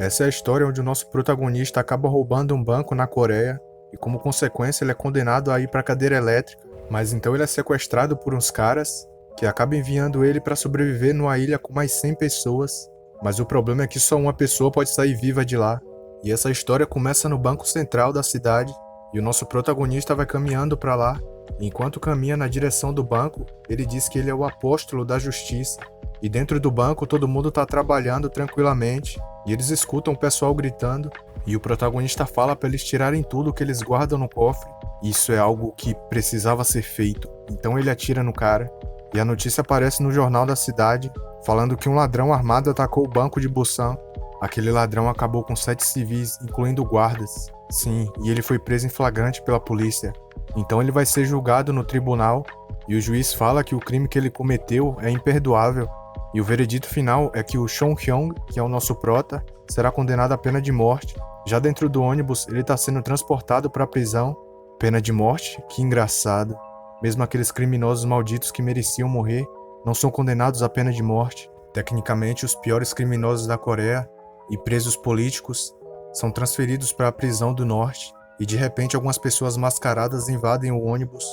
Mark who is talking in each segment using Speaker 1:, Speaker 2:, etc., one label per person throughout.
Speaker 1: Essa é a história onde o nosso protagonista acaba roubando um banco na Coreia e, como consequência, ele é condenado a ir para a cadeira elétrica. Mas então ele é sequestrado por uns caras que acabam enviando ele para sobreviver numa ilha com mais 100 pessoas. Mas o problema é que só uma pessoa pode sair viva de lá. E essa história começa no banco central da cidade e o nosso protagonista vai caminhando para lá. E enquanto caminha na direção do banco, ele diz que ele é o apóstolo da justiça. E dentro do banco todo mundo está trabalhando tranquilamente e eles escutam o pessoal gritando e o protagonista fala para eles tirarem tudo que eles guardam no cofre. Isso é algo que precisava ser feito. Então ele atira no cara e a notícia aparece no jornal da cidade falando que um ladrão armado atacou o banco de Busan. Aquele ladrão acabou com 7 civis, incluindo guardas. Sim, e ele foi preso em flagrante pela polícia. Então ele vai ser julgado no tribunal e o juiz fala que o crime que ele cometeu é imperdoável. E o veredito final é que o Seon Hyung, que é o nosso prota, será condenado à pena de morte. Já dentro do ônibus, ele está sendo transportado para a prisão. Pena de morte? Que engraçado. Mesmo aqueles criminosos malditos que mereciam morrer não são condenados à pena de morte. Tecnicamente, os piores criminosos da Coreia e presos políticos são transferidos para a prisão do norte. E de repente algumas pessoas mascaradas invadem o ônibus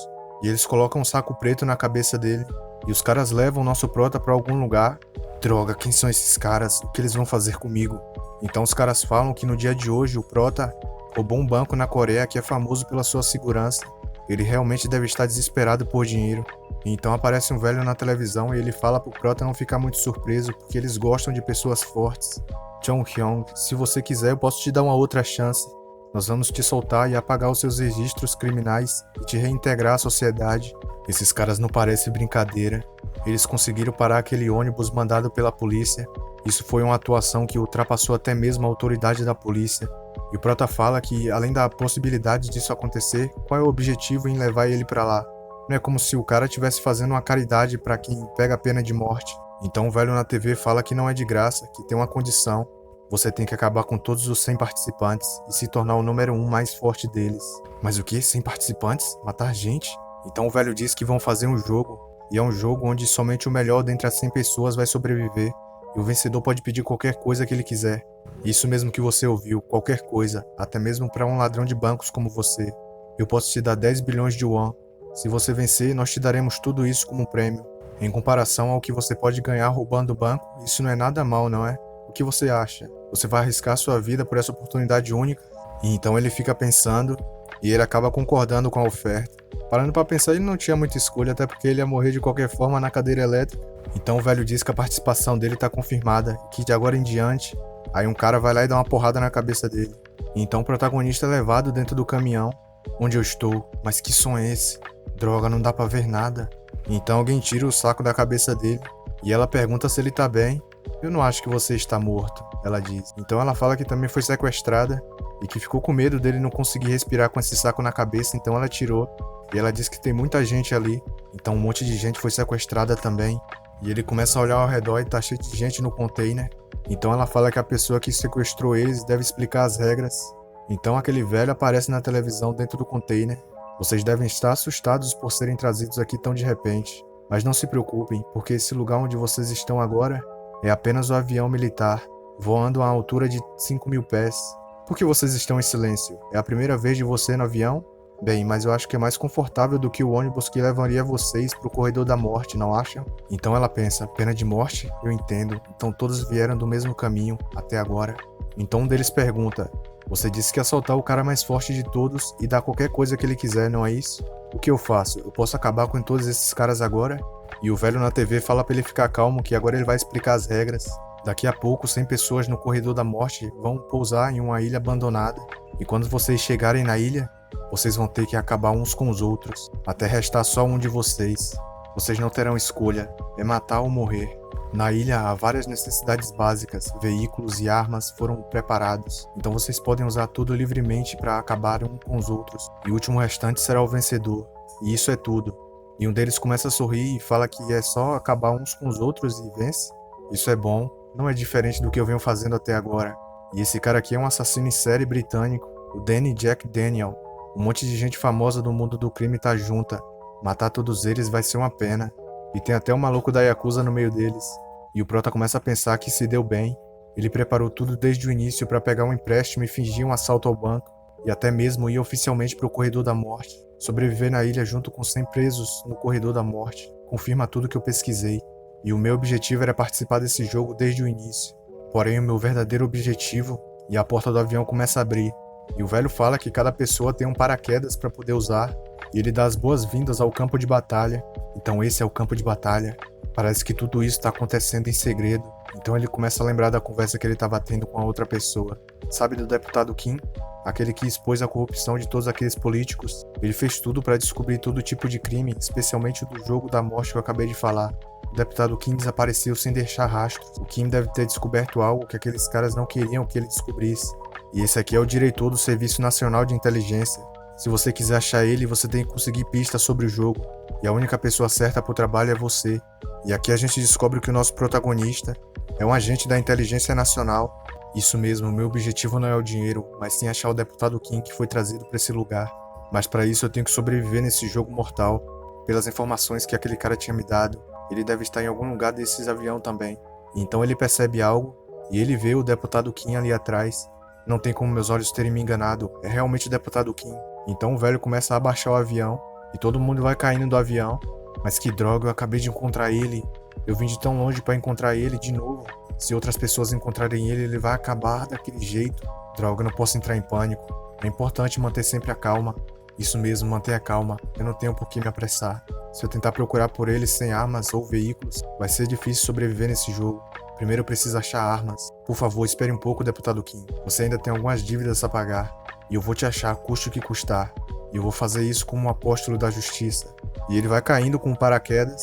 Speaker 1: e eles colocam um saco preto na cabeça dele. E os caras levam o nosso prota pra algum lugar. Droga, quem são esses caras? O que eles vão fazer comigo? Então os caras falam que no dia de hoje o prota roubou um banco na Coreia que é famoso pela sua segurança. Ele realmente deve estar desesperado por dinheiro. Então aparece um velho na televisão e ele fala pro prota não ficar muito surpreso porque eles gostam de pessoas fortes. Jong Hyung, se você quiser eu posso te dar uma outra chance. Nós vamos te soltar e apagar os seus registros criminais e te reintegrar à sociedade. Esses caras não parecem brincadeira. Eles conseguiram parar aquele ônibus mandado pela polícia. Isso foi uma atuação que ultrapassou até mesmo a autoridade da polícia. E o prota fala que, além da possibilidade disso acontecer, qual é o objetivo em levar ele pra lá? Não é como se o cara estivesse fazendo uma caridade pra quem pega a pena de morte. Então o velho na TV fala que não é de graça, que tem uma condição. Você tem que acabar com todos os 100 participantes e se tornar o número 1 mais forte deles. Mas o que? 100 participantes? Matar gente? Então o velho diz que vão fazer um jogo, e é um jogo onde somente o melhor dentre as 100 pessoas vai sobreviver, e o vencedor pode pedir qualquer coisa que ele quiser. Isso mesmo que você ouviu, qualquer coisa, até mesmo para um ladrão de bancos como você. Eu posso te dar 10 bilhões de won. Se você vencer, nós te daremos tudo isso como prêmio. Em comparação ao que você pode ganhar roubando o banco, isso não é nada mal, não é? O que você acha? Você vai arriscar sua vida por essa oportunidade única? E então ele fica pensando, e ele acaba concordando com a oferta. Parando pra pensar, ele não tinha muita escolha, até porque ele ia morrer de qualquer forma na cadeira elétrica. Então o velho diz que a participação dele tá confirmada, e que de agora em diante, aí um cara vai lá e dá uma porrada na cabeça dele. E então o protagonista é levado dentro do caminhão, onde eu estou. Mas que som é esse? Droga, não dá pra ver nada. E então alguém tira o saco da cabeça dele, e ela pergunta se ele tá bem. Eu não acho que você está morto, ela diz. Então ela fala que também foi sequestrada, e que ficou com medo dele não conseguir respirar com esse saco na cabeça, então ela tirou. E ela diz que tem muita gente ali, então um monte de gente foi sequestrada também. E ele começa a olhar ao redor e tá cheio de gente no container. Então ela fala que a pessoa que sequestrou eles deve explicar as regras. Então aquele velho aparece na televisão dentro do container. Vocês devem estar assustados por serem trazidos aqui tão de repente. Mas não se preocupem, porque esse lugar onde vocês estão agora é apenas o avião militar, voando a uma altura de 5.000 pés. Por que vocês estão em silêncio? É a primeira vez de você no avião? Bem, mas eu acho que é mais confortável do que o ônibus que levaria vocês pro corredor da morte, não acham? Então ela pensa, pena de morte? Eu entendo. Então todos vieram do mesmo caminho, até agora. Então um deles pergunta, você disse que ia soltar o cara mais forte de todos e dar qualquer coisa que ele quiser, não é isso? O que eu faço? Eu posso acabar com todos esses caras agora? E o velho na TV fala pra ele ficar calmo que agora ele vai explicar as regras. Daqui a pouco, 100 pessoas no corredor da morte vão pousar em uma ilha abandonada. E quando vocês chegarem na ilha, vocês vão ter que acabar uns com os outros, até restar só um de vocês. Vocês não terão escolha, é matar ou morrer. Na ilha há várias necessidades básicas, veículos e armas foram preparados, então vocês podem usar tudo livremente para acabar um com os outros, e o último restante será o vencedor. E isso é tudo. E um deles começa a sorrir e fala que é só acabar uns com os outros e vence. Isso é bom, não é diferente do que eu venho fazendo até agora. E esse cara aqui é um assassino em série britânico, o Danny Jack Daniel. Um monte de gente famosa do mundo do crime tá junta. Matar todos eles vai ser uma pena. E tem até o maluco da Yakuza no meio deles. E o prota começa a pensar que se deu bem. Ele preparou tudo desde o início para pegar um empréstimo e fingir um assalto ao banco, e até mesmo ir oficialmente para o Corredor da Morte, sobreviver na ilha junto com 100 presos no Corredor da Morte. Confirma tudo que eu pesquisei, e o meu objetivo era participar desse jogo desde o início. Porém, o meu verdadeiro objetivo, e a porta do avião começa a abrir, e o velho fala que cada pessoa tem um paraquedas para poder usar, e ele dá as boas-vindas ao campo de batalha. Então esse é o campo de batalha. Parece que tudo isso está acontecendo em segredo. Então ele começa a lembrar da conversa que ele estava tendo com a outra pessoa. Sabe do deputado Kim? Aquele que expôs a corrupção de todos aqueles políticos. Ele fez tudo para descobrir todo tipo de crime, especialmente o do jogo da morte que eu acabei de falar. O deputado Kim desapareceu sem deixar rastros. O Kim deve ter descoberto algo que aqueles caras não queriam que ele descobrisse. E esse aqui é o diretor do Serviço Nacional de Inteligência. Se você quiser achar ele, você tem que conseguir pistas sobre o jogo. E a única pessoa certa para o trabalho é você. E aqui a gente descobre que o nosso protagonista é um agente da Inteligência Nacional. Isso mesmo, meu objetivo não é o dinheiro, mas sim achar o deputado Kim que foi trazido para esse lugar. Mas para isso eu tenho que sobreviver nesse jogo mortal. Pelas informações que aquele cara tinha me dado, ele deve estar em algum lugar desses aviões também. E então ele percebe algo, e ele vê o deputado Kim ali atrás. Não tem como meus olhos terem me enganado, é realmente o deputado Kim. Então o velho começa a abaixar o avião, e todo mundo vai caindo do avião. Mas que droga, eu acabei de encontrar ele. Eu vim de tão longe para encontrar ele de novo. Se outras pessoas encontrarem ele, ele vai acabar daquele jeito. Droga, eu não posso entrar em pânico. É importante manter sempre a calma. Isso mesmo, manter a calma. Eu não tenho por que me apressar. Se eu tentar procurar por ele sem armas ou veículos, vai ser difícil sobreviver nesse jogo. Primeiro eu preciso achar armas. Por favor, espere um pouco, deputado Kim. Você ainda tem algumas dívidas a pagar. E eu vou te achar, custe o que custar. E eu vou fazer isso como um apóstolo da justiça. E ele vai caindo com um paraquedas.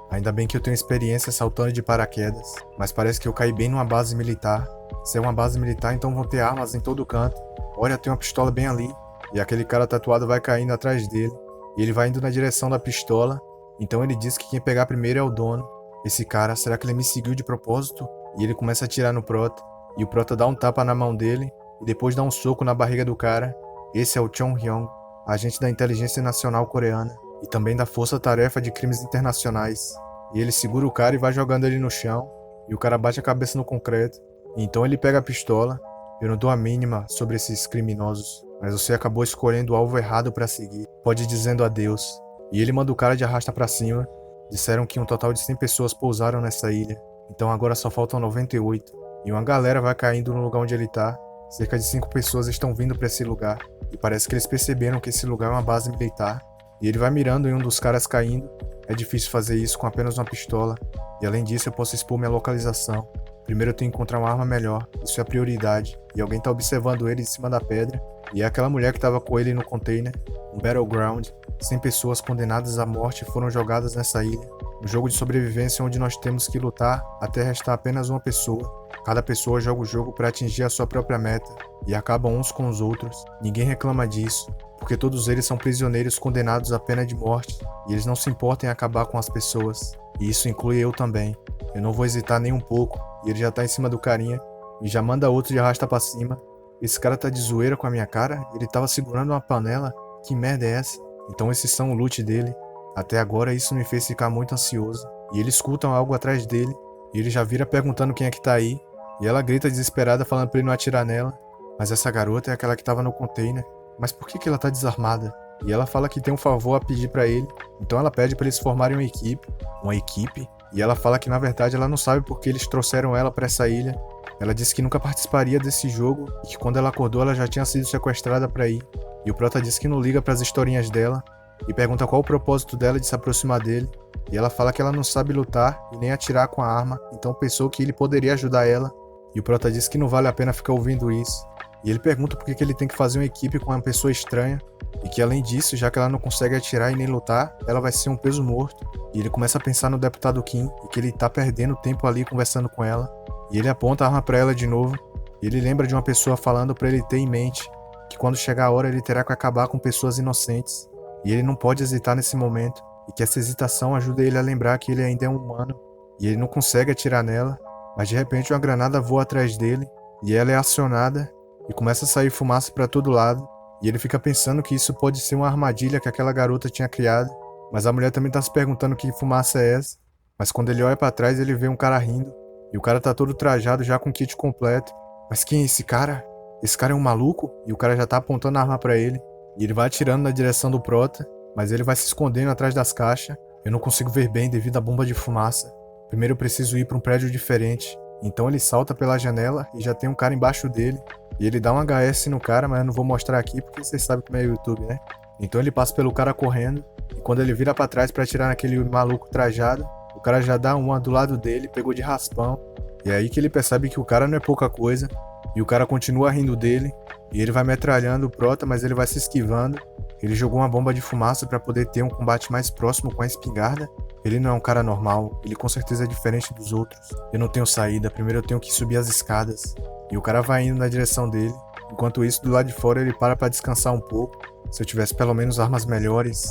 Speaker 1: Ainda bem que eu tenho experiência saltando de paraquedas. Mas parece que eu caí bem numa base militar. Se é uma base militar, então vão ter armas em todo canto. Olha, tem uma pistola bem ali. E aquele cara tatuado vai caindo atrás dele. E ele vai indo na direção da pistola. Então ele diz que quem pegar primeiro é o dono. Esse cara, será que ele me seguiu de propósito? E ele começa a atirar no Prota. E o Prota dá um tapa na mão dele. E depois dá um soco na barriga do cara. Esse é o Chong Hyun, agente da Inteligência Nacional Coreana. E também da Força Tarefa de Crimes Internacionais. E ele segura o cara e vai jogando ele no chão. E o cara bate a cabeça no concreto. E então ele pega a pistola. Eu não dou a mínima sobre esses criminosos. Mas você acabou escolhendo o alvo errado para seguir. Pode ir dizendo adeus. E ele manda o cara de arrasta pra cima. Disseram que um total de 100 pessoas pousaram nessa ilha. Então agora só faltam 98. E uma galera vai caindo no lugar onde ele tá. Cerca de 5 pessoas estão vindo para esse lugar. E parece que eles perceberam que esse lugar é uma base militar. E ele vai mirando em um dos caras caindo. É difícil fazer isso com apenas uma pistola. E além disso eu posso expor minha localização. Primeiro eu tenho que encontrar uma arma melhor. Isso é a prioridade. E alguém tá observando ele de cima da pedra. E é aquela mulher que tava com ele no container. Um battleground. 100 pessoas condenadas à morte foram jogadas nessa ilha. Um jogo de sobrevivência onde nós temos que lutar até restar apenas uma pessoa. Cada pessoa joga o jogo para atingir a sua própria meta. E acabam uns com os outros. Ninguém reclama disso. Porque todos eles são prisioneiros condenados à pena de morte. E eles não se importam em acabar com as pessoas. E isso inclui eu também. Eu não vou hesitar nem um pouco. E ele já tá em cima do carinha. E já manda outro de arrasta pra cima. Esse cara tá de zoeira com a minha cara? Ele tava segurando uma panela? Que merda é essa? Então esses são o loot dele. Até agora isso me fez ficar muito ansioso. E eles escutam algo atrás dele. E ele já vira perguntando quem é que tá aí. E ela grita desesperada falando pra ele não atirar nela. Mas essa garota é aquela que tava no container. Mas por que ela tá desarmada? E ela fala que tem um favor a pedir pra ele. Então ela pede pra eles formarem uma equipe. Uma equipe? E ela fala que na verdade ela não sabe porque eles trouxeram ela pra essa ilha. Ela disse que nunca participaria desse jogo e que quando ela acordou ela já tinha sido sequestrada pra ir. E o Prota diz que não liga pras historinhas dela e pergunta qual o propósito dela de se aproximar dele. E ela fala que ela não sabe lutar e nem atirar com a arma, então pensou que ele poderia ajudar ela. E o Prota diz que não vale a pena ficar ouvindo isso. E ele pergunta por que ele tem que fazer uma equipe com uma pessoa estranha. E que além disso, já que ela não consegue atirar e nem lutar, ela vai ser um peso morto. E ele começa a pensar no deputado Kim e que ele tá perdendo tempo ali conversando com ela. E ele aponta a arma pra ela de novo. E ele lembra de uma pessoa falando pra ele ter em mente que quando chegar a hora ele terá que acabar com pessoas inocentes. E ele não pode hesitar nesse momento. E que essa hesitação ajuda ele a lembrar que ele ainda é um humano. E ele não consegue atirar nela. Mas de repente uma granada voa atrás dele. E ela é acionada. E começa a sair fumaça pra todo lado. E ele fica pensando que isso pode ser uma armadilha que aquela garota tinha criado. Mas a mulher também tá se perguntando que fumaça é essa. Mas quando ele olha pra trás ele vê um cara rindo. E o cara tá todo trajado já com o kit completo. Mas quem é esse cara? Esse cara é um maluco? E o cara já tá apontando a arma pra ele. E ele vai atirando na direção do Prota, mas ele vai se escondendo atrás das caixas. Eu não consigo ver bem devido à bomba de fumaça. Primeiro eu preciso ir pra um prédio diferente. Então ele salta pela janela e já tem um cara embaixo dele. E ele dá um HS no cara, mas eu não vou mostrar aqui porque vocês sabem como é o YouTube, né? Então ele passa pelo cara correndo. E quando ele vira pra trás pra atirar naquele maluco trajado, o cara já dá uma do lado dele, pegou de raspão. E é aí que ele percebe que o cara não é pouca coisa. E o cara continua rindo dele. E ele vai metralhando o Prota, mas ele vai se esquivando. Ele jogou uma bomba de fumaça pra poder ter um combate mais próximo com a espingarda. Ele não é um cara normal, ele com certeza é diferente dos outros. Eu não tenho saída, primeiro eu tenho que subir as escadas. E o cara vai indo na direção dele. Enquanto isso, do lado de fora ele para pra descansar um pouco. Se eu tivesse pelo menos armas melhores.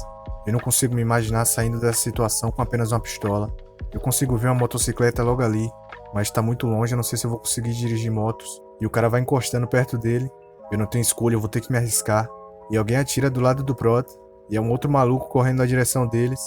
Speaker 1: Eu não consigo me imaginar saindo dessa situação com apenas uma pistola. Eu consigo ver uma motocicleta logo ali, mas tá muito longe, eu não sei se eu vou conseguir dirigir motos. E o cara vai encostando perto dele. Eu não tenho escolha, eu vou ter que me arriscar. E alguém atira do lado do Prota. E é um outro maluco correndo na direção deles.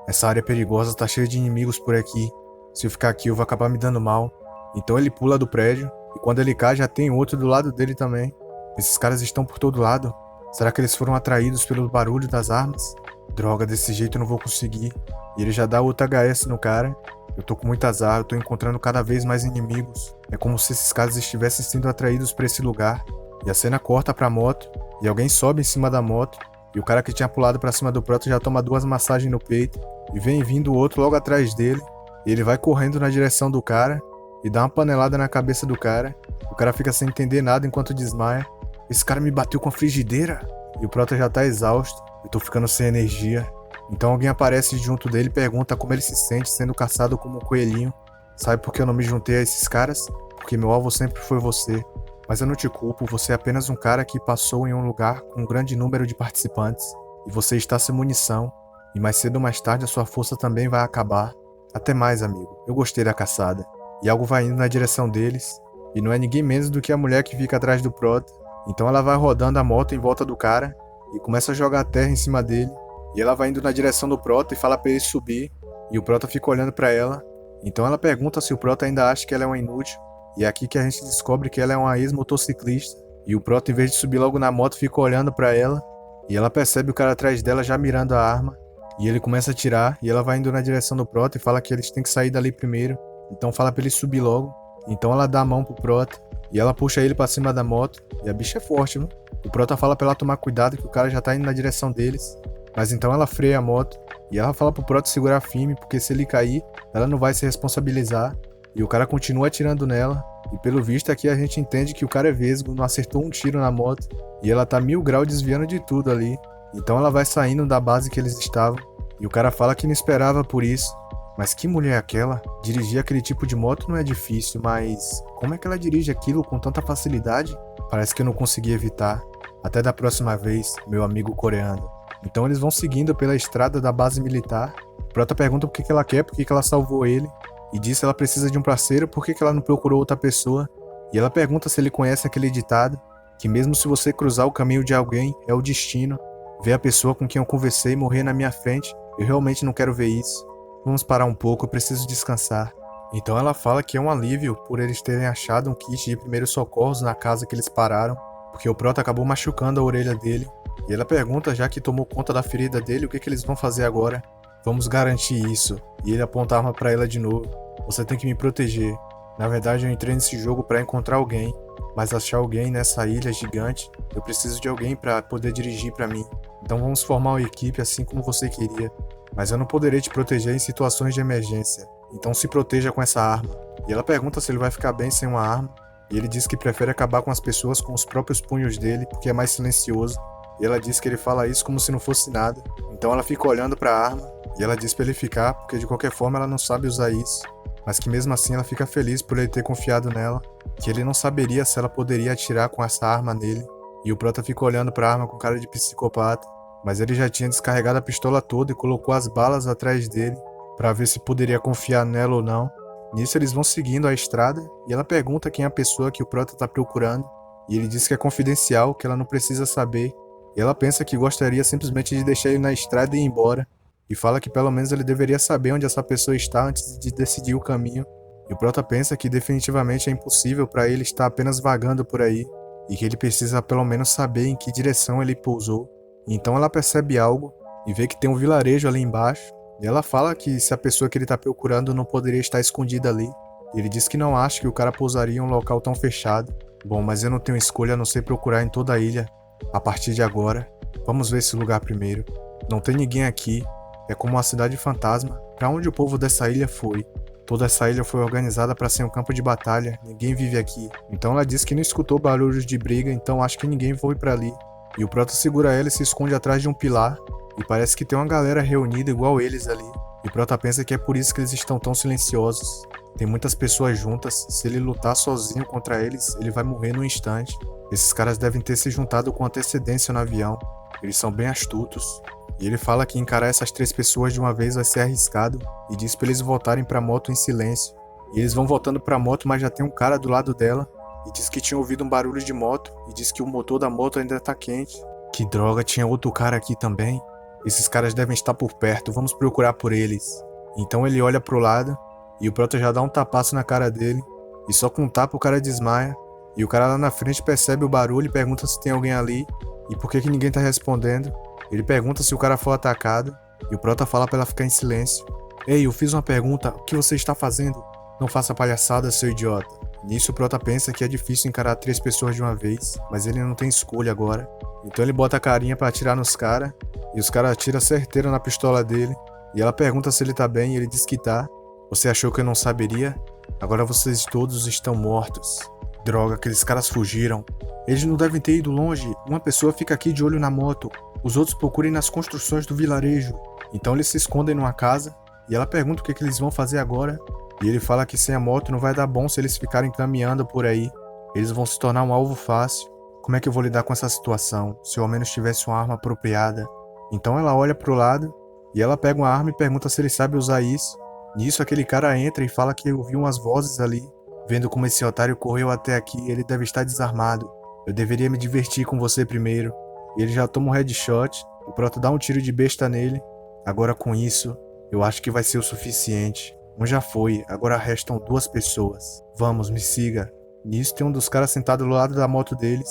Speaker 1: Essa área é perigosa, tá cheia de inimigos por aqui. Se eu ficar aqui eu vou acabar me dando mal. Então ele pula do prédio. E quando ele cai já tem outro do lado dele também. Esses caras estão por todo lado. Será que eles foram atraídos pelo barulho das armas? Droga, desse jeito eu não vou conseguir. E ele já dá outro HS no cara. Eu tô com muito azar, eu tô encontrando cada vez mais inimigos. É como se esses caras estivessem sendo atraídos pra esse lugar. E a cena corta pra moto. E alguém sobe em cima da moto. E o cara que tinha pulado pra cima do Prota já toma 2 massagens no peito. E vem vindo o outro logo atrás dele. E ele vai correndo na direção do cara. E dá uma panelada na cabeça do cara. O cara fica sem entender nada enquanto desmaia. Esse cara me bateu com a frigideira. E o Prota já tá exausto. Eu tô ficando sem energia. Então alguém aparece junto dele e pergunta como ele se sente sendo caçado como um coelhinho. Sabe por que eu não me juntei a esses caras? Porque meu alvo sempre foi você. Mas eu não te culpo, você é apenas um cara que passou em um lugar com um grande número de participantes. E você está sem munição. E mais cedo ou mais tarde a sua força também vai acabar. Até mais, amigo. Eu gostei da caçada. E algo vai indo na direção deles. E não é ninguém menos do que a mulher que fica atrás do Prota. Então ela vai rodando a moto em volta do cara. E começa a jogar a terra em cima dele. E ela vai indo na direção do Prota e fala pra ele subir. E o Prota fica olhando pra ela. Então ela pergunta se o Prota ainda acha que ela é uma inútil. E é aqui que a gente descobre que ela é uma ex-motociclista. E o Prota, em vez de subir logo na moto, fica olhando pra ela. E ela percebe o cara atrás dela já mirando a arma. E ele começa a atirar. E ela vai indo na direção do Prota e fala que eles têm que sair dali primeiro. Então fala pra ele subir logo. Então ela dá a mão pro Prota. E ela puxa ele pra cima da moto. E a bicha é forte, viu? O Prota fala pra ela tomar cuidado que o cara já tá indo na direção deles. Mas então ela freia a moto. E ela fala pro Prota segurar firme, porque se ele cair, ela não vai se responsabilizar. E o cara continua atirando nela. E pelo visto aqui a gente entende que o cara é vesgo, não acertou um tiro na moto. E ela tá 1000 graus desviando de tudo ali. Então ela vai saindo da base que eles estavam. E o cara fala que não esperava por isso. Mas que mulher é aquela? Dirigir aquele tipo de moto não é difícil, mas como é que ela dirige aquilo com tanta facilidade? Parece que eu não consegui evitar. Até da próxima vez, meu amigo coreano. Então eles vão seguindo pela estrada da base militar. O Prota pergunta por que ela quer, por que ela salvou ele. E diz que ela precisa de um parceiro, por que ela não procurou outra pessoa. E ela pergunta se ele conhece aquele ditado, que mesmo se você cruzar o caminho de alguém, é o destino. Ver a pessoa com quem eu conversei morrer na minha frente, eu realmente não quero ver isso. Vamos parar um pouco, eu preciso descansar. Então ela fala que é um alívio por eles terem achado um kit de primeiros socorros na casa que eles pararam, porque o Prota acabou machucando a orelha dele. E ela pergunta, já que tomou conta da ferida dele, o que eles vão fazer agora. Vamos garantir isso. E ele aponta a arma pra ela de novo. Você tem que me proteger. Na verdade eu entrei nesse jogo pra encontrar alguém, mas achar alguém nessa ilha gigante, eu preciso de alguém pra poder dirigir pra mim. Então vamos formar uma equipe assim como você queria. Mas eu não poderei te proteger em situações de emergência. Então se proteja com essa arma. E ela pergunta se ele vai ficar bem sem uma arma. E ele diz que prefere acabar com as pessoas com os próprios punhos dele, porque é mais silencioso. E ela diz que ele fala isso como se não fosse nada. Então ela fica olhando pra arma. E ela diz pra ele ficar, porque de qualquer forma ela não sabe usar isso. Mas que mesmo assim ela fica feliz por ele ter confiado nela. Que ele não saberia se ela poderia atirar com essa arma nele. E o Prota fica olhando pra arma com cara de psicopata. Mas ele já tinha descarregado a pistola toda e colocou as balas atrás dele, pra ver se poderia confiar nela ou não. Nisso eles vão seguindo a estrada e ela pergunta quem é a pessoa que o Prota tá procurando. E ele diz que é confidencial, que ela não precisa saber. E ela pensa que gostaria simplesmente de deixar ele na estrada e ir embora. E fala que pelo menos ele deveria saber onde essa pessoa está antes de decidir o caminho. E o Prota pensa que definitivamente é impossível para ele estar apenas vagando por aí, e que ele precisa pelo menos saber em que direção ele pousou. Então ela percebe algo e vê que tem um vilarejo ali embaixo, e ela fala que se a pessoa que ele está procurando não poderia estar escondida ali. Ele diz que não acha que o cara pousaria em um local tão fechado. Bom, mas eu não tenho escolha a não ser procurar em toda a ilha. A partir de agora, vamos ver esse lugar primeiro. Não tem ninguém aqui. É como uma cidade fantasma. Para onde o povo dessa ilha foi? Toda essa ilha foi organizada para ser um campo de batalha. Ninguém vive aqui. Então ela diz que não escutou barulhos de briga, então acho que ninguém foi para ali. E o Prota segura ela e se esconde atrás de um pilar. E parece que tem uma galera reunida igual eles ali. E o Prota pensa que é por isso que eles estão tão silenciosos. Tem muitas pessoas juntas. Se ele lutar sozinho contra eles, ele vai morrer no instante. Esses caras devem ter se juntado com antecedência no avião. Eles são bem astutos. E ele fala que encarar essas 3 pessoas de uma vez vai ser arriscado e diz pra eles voltarem pra moto em silêncio. E eles vão voltando pra moto, mas já tem um cara do lado dela e diz que tinha ouvido um barulho de moto e diz que o motor da moto ainda tá quente. Que droga, tinha outro cara aqui também. Esses caras devem estar por perto, vamos procurar por eles. Então ele olha pro lado e o Prota já dá um tapaço na cara dele e só com um tapa o cara desmaia. E o cara lá na frente percebe o barulho e pergunta se tem alguém ali e por que ninguém tá respondendo. Ele pergunta se o cara foi atacado e o Prota fala pra ela ficar em silêncio. Ei, eu fiz uma pergunta, o que você está fazendo? Não faça palhaçada, seu idiota. Nisso o Prota pensa que é difícil encarar 3 pessoas de uma vez, mas ele não tem escolha agora. Então ele bota a carinha pra atirar nos caras e os caras atiram certeiro na pistola dele. E ela pergunta se ele tá bem e ele diz que tá. Você achou que eu não saberia? Agora vocês todos estão mortos. Droga, aqueles caras fugiram. Eles não devem ter ido longe. Uma pessoa fica aqui de olho na moto. Os outros procurem nas construções do vilarejo. Então eles se escondem numa casa e ela pergunta o que eles vão fazer agora. E ele fala que sem a moto não vai dar bom se eles ficarem caminhando por aí. Eles vão se tornar um alvo fácil. Como é que eu vou lidar com essa situação, se eu ao menos tivesse uma arma apropriada? Então ela olha pro lado e ela pega uma arma e pergunta se ele sabe usar isso. Nisso aquele cara entra e fala que ouviu umas vozes ali. Vendo como esse otário correu até aqui, ele deve estar desarmado. Eu deveria me divertir com você primeiro. E ele já toma um headshot, o Prota dá um tiro de besta nele. Agora com isso, eu acho que vai ser o suficiente. Um já foi, agora restam 2 pessoas. Vamos, me siga. Nisso tem um dos caras sentado do lado da moto deles.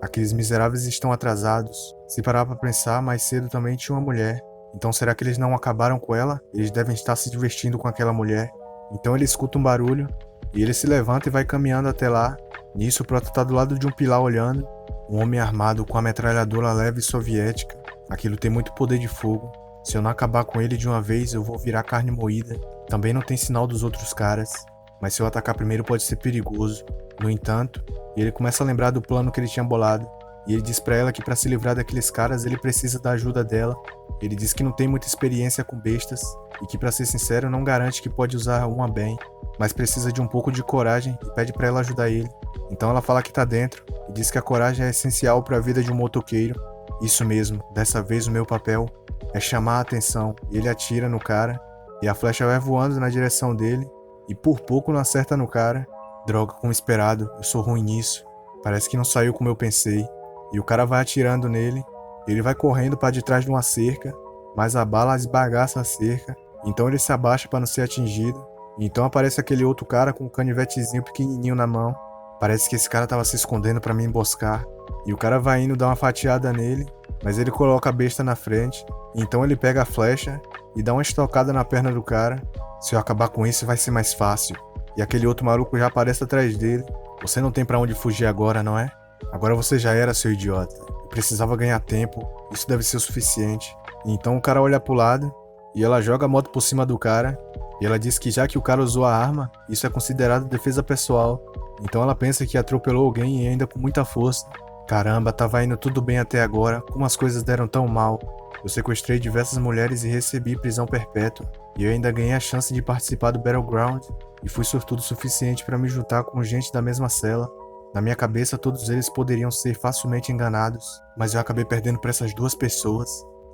Speaker 1: Aqueles miseráveis estão atrasados. Se parar pra pensar, mais cedo também tinha uma mulher. Então será que eles não acabaram com ela? Eles devem estar se divertindo com aquela mulher. Então ele escuta um barulho e ele se levanta e vai caminhando até lá. Nisso o Prota tá do lado de um pilar olhando. Um homem armado com a metralhadora leve soviética. Aquilo tem muito poder de fogo. Se eu não acabar com ele de uma vez, eu vou virar carne moída. Também não tem sinal dos outros caras. Mas se eu atacar primeiro pode ser perigoso. No entanto, ele começa a lembrar do plano que ele tinha bolado. E ele diz pra ela que para se livrar daqueles caras ele precisa da ajuda dela. Ele diz que não tem muita experiência com bestas e que, pra ser sincero, não garante que pode usar uma bem, mas precisa de um pouco de coragem e pede pra ela ajudar ele. Então ela fala que tá dentro e diz que a coragem é essencial para a vida de um motoqueiro. Isso mesmo, dessa vez o meu papel é chamar a atenção. E ele atira no cara e a flecha vai voando na direção dele e por pouco não acerta no cara. Droga, como esperado, eu sou ruim nisso. Parece que não saiu como eu pensei. E o cara vai atirando nele. Ele vai correndo para de trás de uma cerca, mas a bala esbagaça a cerca. Então ele se abaixa para não ser atingido. E então aparece aquele outro cara com um canivetezinho pequenininho na mão. Parece que esse cara tava se escondendo para me emboscar. E o cara vai indo dar uma fatiada nele, mas ele coloca a besta na frente. Então ele pega a flecha e dá uma estocada na perna do cara. Se eu acabar com isso vai ser mais fácil. E aquele outro maluco já aparece atrás dele. Você não tem pra onde fugir agora, não é? Agora você já era, seu idiota. Eu precisava ganhar tempo, isso deve ser o suficiente. E então o cara olha pro lado e ela joga a moto por cima do cara. E ela diz que já que o cara usou a arma, isso é considerado defesa pessoal. Então ela pensa que atropelou alguém e ainda com muita força. Caramba, tava indo tudo bem até agora, como as coisas deram tão mal. Eu sequestrei diversas mulheres e recebi prisão perpétua. E eu ainda ganhei a chance de participar do Battleground. E fui sortudo o suficiente para me juntar com gente da mesma cela. Na minha cabeça todos eles poderiam ser facilmente enganados, mas eu acabei perdendo para essas 2 pessoas.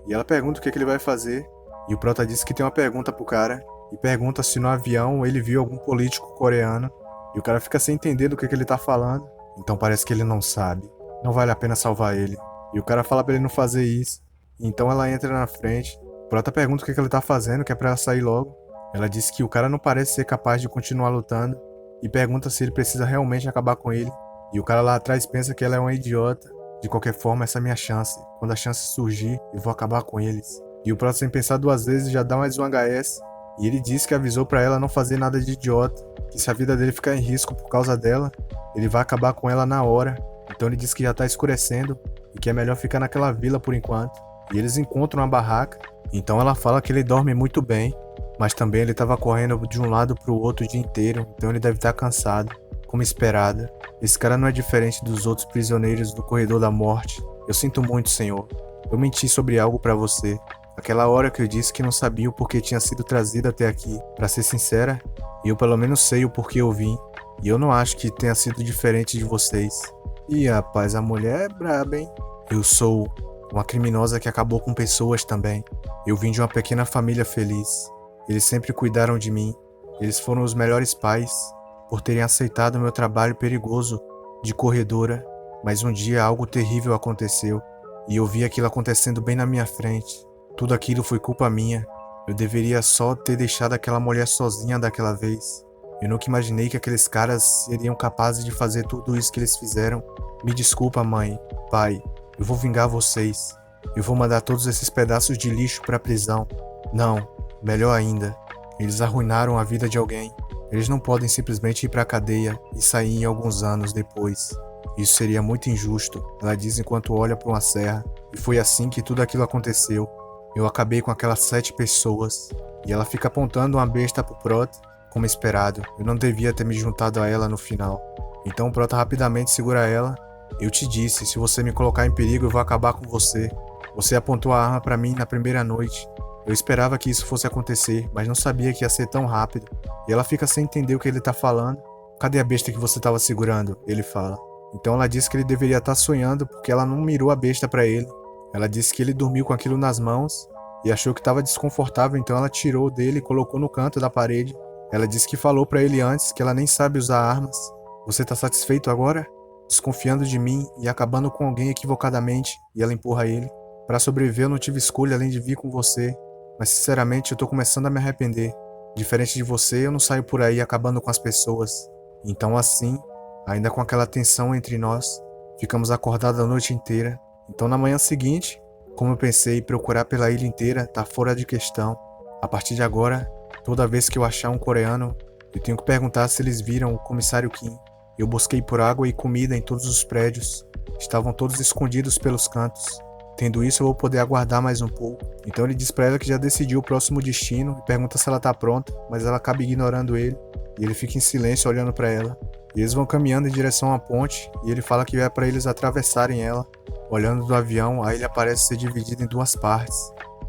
Speaker 1: E ela pergunta o que ele vai fazer. E o Prota diz que tem uma pergunta pro cara. E pergunta se no avião ele viu algum político coreano. E o cara fica sem entender do que ele tá falando. Então parece que ele não sabe. Não vale a pena salvar ele. E o cara fala pra ele não fazer isso. E então ela entra na frente. O Prota pergunta o que ele tá fazendo, que é pra ela sair logo. Ela diz que o cara não parece ser capaz de continuar lutando e pergunta se ele precisa realmente acabar com ele. E o cara lá atrás pensa que ela é uma idiota. De qualquer forma, essa é a minha chance. Quando a chance surgir, eu vou acabar com eles. E o Prota, sem pensar duas vezes, já dá mais um HS. E ele diz que avisou pra ela não fazer nada de idiota, que se a vida dele ficar em risco por causa dela, ele vai acabar com ela na hora. Então ele diz que já tá escurecendo e que é melhor ficar naquela vila por enquanto. E eles encontram uma barraca. Então ela fala que ele dorme muito bem, mas também ele estava correndo de um lado pro outro o dia inteiro, então ele deve estar cansado, como esperada. Esse cara não é diferente dos outros prisioneiros do corredor da morte. Eu sinto muito, senhor. Eu menti sobre algo pra você. Aquela hora que eu disse que não sabia o porquê tinha sido trazido até aqui. Pra ser sincera, eu pelo menos sei o porquê eu vim. E eu não acho que tenha sido diferente de vocês. Ih, rapaz, a mulher é braba, hein? Eu sou uma criminosa que acabou com pessoas também. Eu vim de uma pequena família feliz. Eles sempre cuidaram de mim. Eles foram os melhores pais por terem aceitado meu trabalho perigoso de corredora. Mas um dia algo terrível aconteceu e eu vi aquilo acontecendo bem na minha frente. Tudo aquilo foi culpa minha. Eu deveria só ter deixado aquela mulher sozinha daquela vez. Eu nunca imaginei que aqueles caras seriam capazes de fazer tudo isso que eles fizeram. Me desculpa, mãe, pai. Eu vou vingar vocês. Eu vou mandar todos esses pedaços de lixo pra prisão. Não, melhor ainda. Eles arruinaram a vida de alguém. Eles não podem simplesmente ir pra cadeia e sair em alguns anos depois. Isso seria muito injusto, ela diz enquanto olha para uma serra. E foi assim que tudo aquilo aconteceu. Eu acabei com aquelas 7 pessoas. E ela fica apontando uma besta pro Prota, como esperado. Eu não devia ter me juntado a ela no final. Então o Prota rapidamente segura ela. Eu te disse, se você me colocar em perigo eu vou acabar com você. Você apontou a arma pra mim na primeira noite. Eu esperava que isso fosse acontecer, mas não sabia que ia ser tão rápido. E ela fica sem entender o que ele tá falando. Cadê a besta que você tava segurando? Ele fala. Então ela diz que ele deveria estar sonhando porque ela não mirou a besta pra ele. Ela disse que ele dormiu com aquilo nas mãos e achou que estava desconfortável, então ela tirou dele e colocou no canto da parede. Ela disse que falou pra ele antes que ela nem sabe usar armas. Você tá satisfeito agora? Desconfiando de mim e acabando com alguém equivocadamente, e ela empurra ele. Para sobreviver eu não tive escolha além de vir com você, mas sinceramente eu tô começando a me arrepender. Diferente de você, eu não saio por aí acabando com as pessoas. Então assim, ainda com aquela tensão entre nós, ficamos acordados a noite inteira. Então na manhã seguinte, como eu pensei, procurar pela ilha inteira tá fora de questão. A partir de agora, toda vez que eu achar um coreano, eu tenho que perguntar se eles viram o comissário Kim. Eu busquei por água e comida em todos os prédios. Estavam todos escondidos pelos cantos. Tendo isso, eu vou poder aguardar mais um pouco. Então ele diz pra ela que já decidiu o próximo destino e pergunta se ela tá pronta, mas ela acaba ignorando ele. E ele fica em silêncio olhando pra ela. E eles vão caminhando em direção à ponte e ele fala que é pra eles atravessarem ela. Olhando do avião, a ilha parece ser dividida em 2 partes.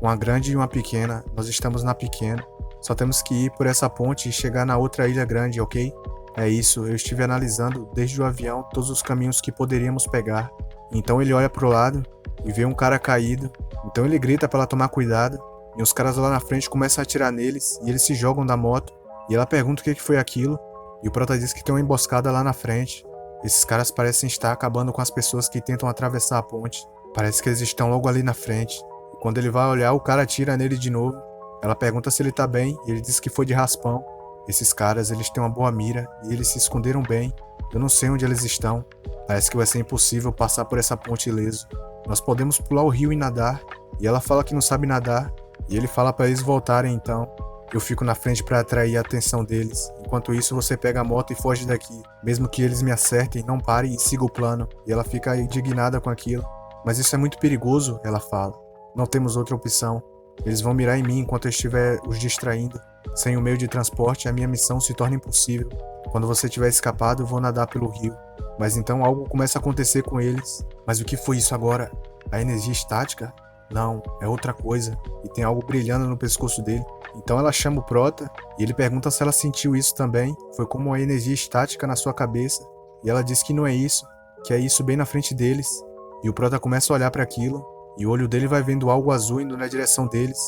Speaker 1: Uma grande e uma pequena. Nós estamos na pequena. Só temos que ir por essa ponte e chegar na outra ilha grande, ok? É isso, eu estive analisando desde o avião todos os caminhos que poderíamos pegar. Então ele olha pro lado e vê um cara caído. Então ele grita para ela tomar cuidado. E os caras lá na frente começam a atirar neles e eles se jogam da moto. E ela pergunta o que foi aquilo. E o Prota diz que tem uma emboscada lá na frente. Esses caras parecem estar acabando com as pessoas que tentam atravessar a ponte. Parece que eles estão logo ali na frente. E quando ele vai olhar, o cara atira nele de novo. Ela pergunta se ele tá bem e ele diz que foi de raspão. Esses caras, eles têm uma boa mira e eles se esconderam bem. Eu não sei onde eles estão. Parece que vai ser impossível passar por essa ponte ileso. Nós podemos pular o rio e nadar. E ela fala que não sabe nadar. E ele fala para eles voltarem então. Eu fico na frente para atrair a atenção deles. Enquanto isso, você pega a moto e foge daqui. Mesmo que eles me acertem, não pare e siga o plano. E ela fica indignada com aquilo. Mas isso é muito perigoso, ela fala. Não temos outra opção. Eles vão mirar em mim enquanto eu estiver os distraindo. Sem o meio de transporte, a minha missão se torna impossível. Quando você tiver escapado, eu vou nadar pelo rio. Mas então algo começa a acontecer com eles. Mas o que foi isso agora? A energia estática? Não, é outra coisa. E tem algo brilhando no pescoço dele. Então ela chama o Prota e ele pergunta se ela sentiu isso também. Foi como uma energia estática na sua cabeça. E ela diz que não é isso, que é isso bem na frente deles. E o Prota começa a olhar para aquilo. E o olho dele vai vendo algo azul indo na direção deles.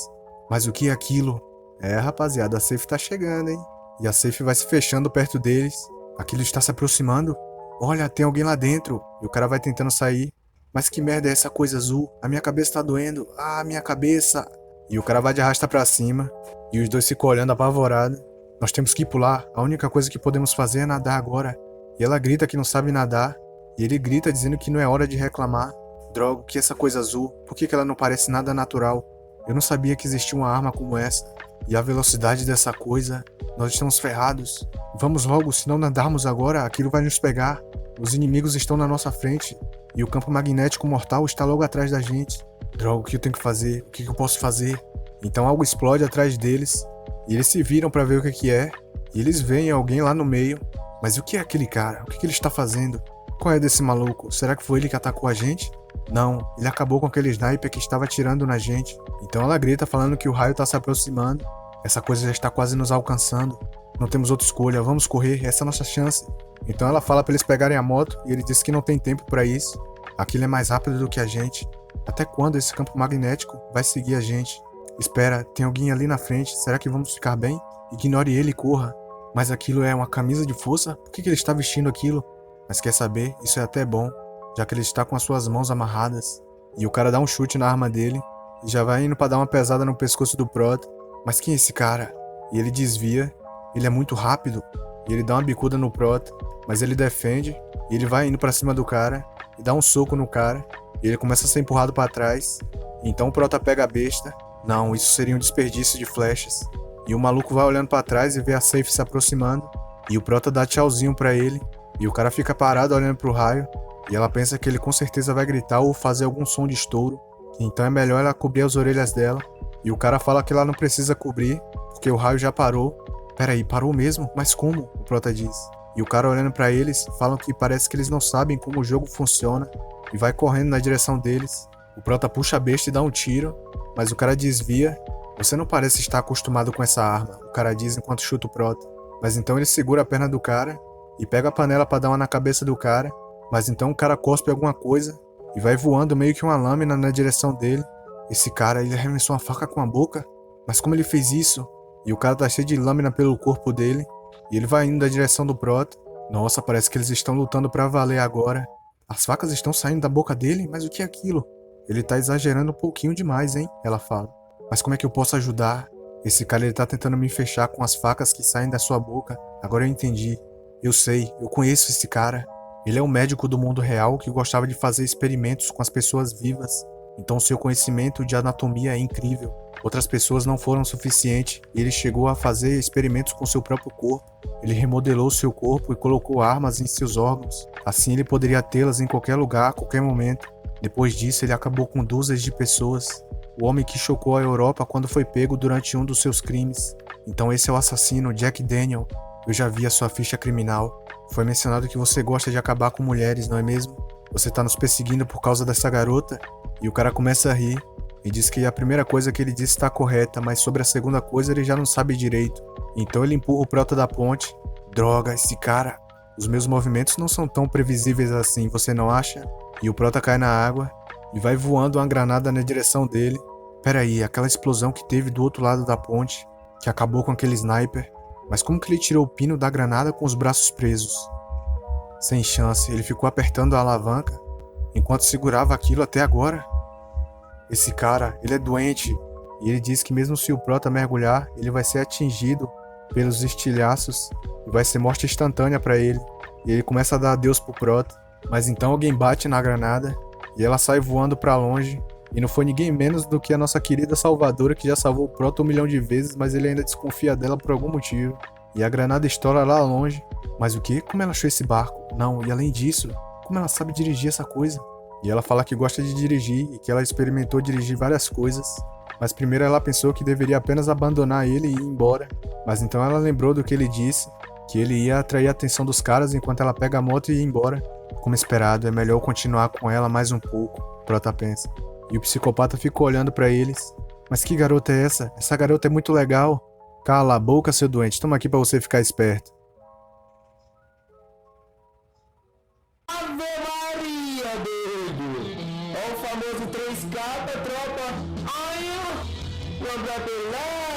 Speaker 1: Mas o que é aquilo? É, rapaziada, a Safe tá chegando, hein? E a Safe vai se fechando perto deles. Aquilo está se aproximando. Olha, tem alguém lá dentro. E o cara vai tentando sair. Mas que merda é essa coisa azul? A minha cabeça tá doendo. Ah, minha cabeça. E o cara vai de arrasta pra cima, e os dois ficam olhando apavorados. Nós temos que pular, a única coisa que podemos fazer é nadar agora. E ela grita que não sabe nadar, e ele grita dizendo que não é hora de reclamar. Droga, o que é essa coisa azul? Por que ela não parece nada natural? Eu não sabia que existia uma arma como essa. E a velocidade dessa coisa, nós estamos ferrados. Vamos logo, se não nadarmos agora, aquilo vai nos pegar. Os inimigos estão na nossa frente, e o campo magnético mortal está logo atrás da gente. Droga, o que eu tenho que fazer? O que eu posso fazer? Então algo explode atrás deles, e eles se viram para ver o que é, e eles veem alguém lá no meio. Mas o que é aquele cara? O que ele está fazendo? Qual é desse maluco? Será que foi ele que atacou a gente? Não, ele acabou com aquele sniper que estava atirando na gente. Então ela grita falando que o raio está se aproximando. Essa coisa já está quase nos alcançando. Não temos outra escolha, vamos correr, essa é a nossa chance. Então ela fala para eles pegarem a moto e ele diz que não tem tempo para isso. Aquilo é mais rápido do que a gente. Até quando esse campo magnético vai seguir a gente? Espera, tem alguém ali na frente, será que vamos ficar bem? Ignore ele e corra. Mas aquilo é uma camisa de força? Por que ele está vestindo aquilo? Mas quer saber, isso é até bom, já que ele está com as suas mãos amarradas. E o cara dá um chute na arma dele e já vai indo para dar uma pesada no pescoço do Prota. Mas quem é esse cara? E ele desvia, ele é muito rápido, e ele dá uma bicuda no Prota, mas ele defende, e ele vai indo para cima do cara e dá um soco no cara, e ele começa a ser empurrado para trás. Então o Prota pega a besta. Não, isso seria um desperdício de flechas. E o maluco vai olhando para trás e vê a Safe se aproximando, e o Prota dá tchauzinho para ele, e o cara fica parado olhando pro raio, e ela pensa que ele com certeza vai gritar ou fazer algum som de estouro, então é melhor ela cobrir as orelhas dela. E o cara fala que ela não precisa cobrir, porque o raio já parou. Peraí, parou mesmo? Mas como? O Prota diz. E o cara olhando pra eles, falam que parece que eles não sabem como o jogo funciona, e vai correndo na direção deles. O Prota puxa a besta e dá um tiro, mas o cara desvia. Você não parece estar acostumado com essa arma, o cara diz enquanto chuta o Prota. Mas então ele segura a perna do cara, e pega a panela pra dar uma na cabeça do cara, mas então o cara cospe alguma coisa, e vai voando meio que uma lâmina na direção dele. Esse cara, ele arremessou uma faca com a boca? Mas como ele fez isso? E o cara tá cheio de lâmina pelo corpo dele, e ele vai indo na direção do Prota. Nossa, parece que eles estão lutando pra valer agora. As facas estão saindo da boca dele? Mas o que é aquilo? Ele tá exagerando um pouquinho demais, hein? Ela fala. Mas como é que eu posso ajudar? Esse cara, ele tá tentando me fechar com as facas que saem da sua boca. Agora eu entendi. Eu sei, eu conheço esse cara. Ele é um médico do mundo real que gostava de fazer experimentos com as pessoas vivas. Então seu conhecimento de anatomia é incrível. Outras pessoas não foram suficiente e ele chegou a fazer experimentos com seu próprio corpo. Ele remodelou seu corpo e colocou armas em seus órgãos. Assim ele poderia tê-las em qualquer lugar, a qualquer momento. Depois disso ele acabou com dúzias de pessoas. O homem que chocou a Europa quando foi pego durante um dos seus crimes. Então esse é o assassino, Jack Daniel. Eu já vi a sua ficha criminal. Foi mencionado que você gosta de acabar com mulheres, não é mesmo? Você tá nos perseguindo por causa dessa garota? E o cara começa a rir e diz que a primeira coisa que ele disse está correta, mas sobre a segunda coisa ele já não sabe direito. Então ele empurra o Prota da ponte. Droga, esse cara. Os meus movimentos não são tão previsíveis assim, você não acha? E o Prota cai na água e vai voando uma granada na direção dele. Peraí, aquela explosão que teve do outro lado da ponte, que acabou com aquele sniper. Mas como que ele tirou o pino da granada com os braços presos? Sem chance, ele ficou apertando a alavanca enquanto segurava aquilo até agora. Esse cara, ele é doente, e ele diz que mesmo se o Prota mergulhar, ele vai ser atingido pelos estilhaços e vai ser morte instantânea pra ele. E ele começa a dar adeus pro Prota, mas então alguém bate na granada e ela sai voando pra longe. E não foi ninguém menos do que a nossa querida salvadora, que já salvou o Prota 1 milhão de vezes, mas ele ainda desconfia dela por algum motivo. E a granada estoura lá longe. Mas o que? Como ela achou esse barco? Não, e além disso, como ela sabe dirigir essa coisa? E ela fala que gosta de dirigir e que ela experimentou dirigir várias coisas. Mas primeiro ela pensou que deveria apenas abandonar ele e ir embora. Mas então ela lembrou do que ele disse, que ele ia atrair a atenção dos caras enquanto ela pega a moto e ir embora. Como esperado, é melhor eu continuar com ela mais um pouco, Prota pensa. E o psicopata fica olhando pra eles. Mas que garota é essa? Essa garota é muito legal. Cala a boca, seu doente. Toma aqui pra você ficar esperto.
Speaker 2: Ave Maria, doido! É o famoso 3K, tropa! Ai, o André Pelé!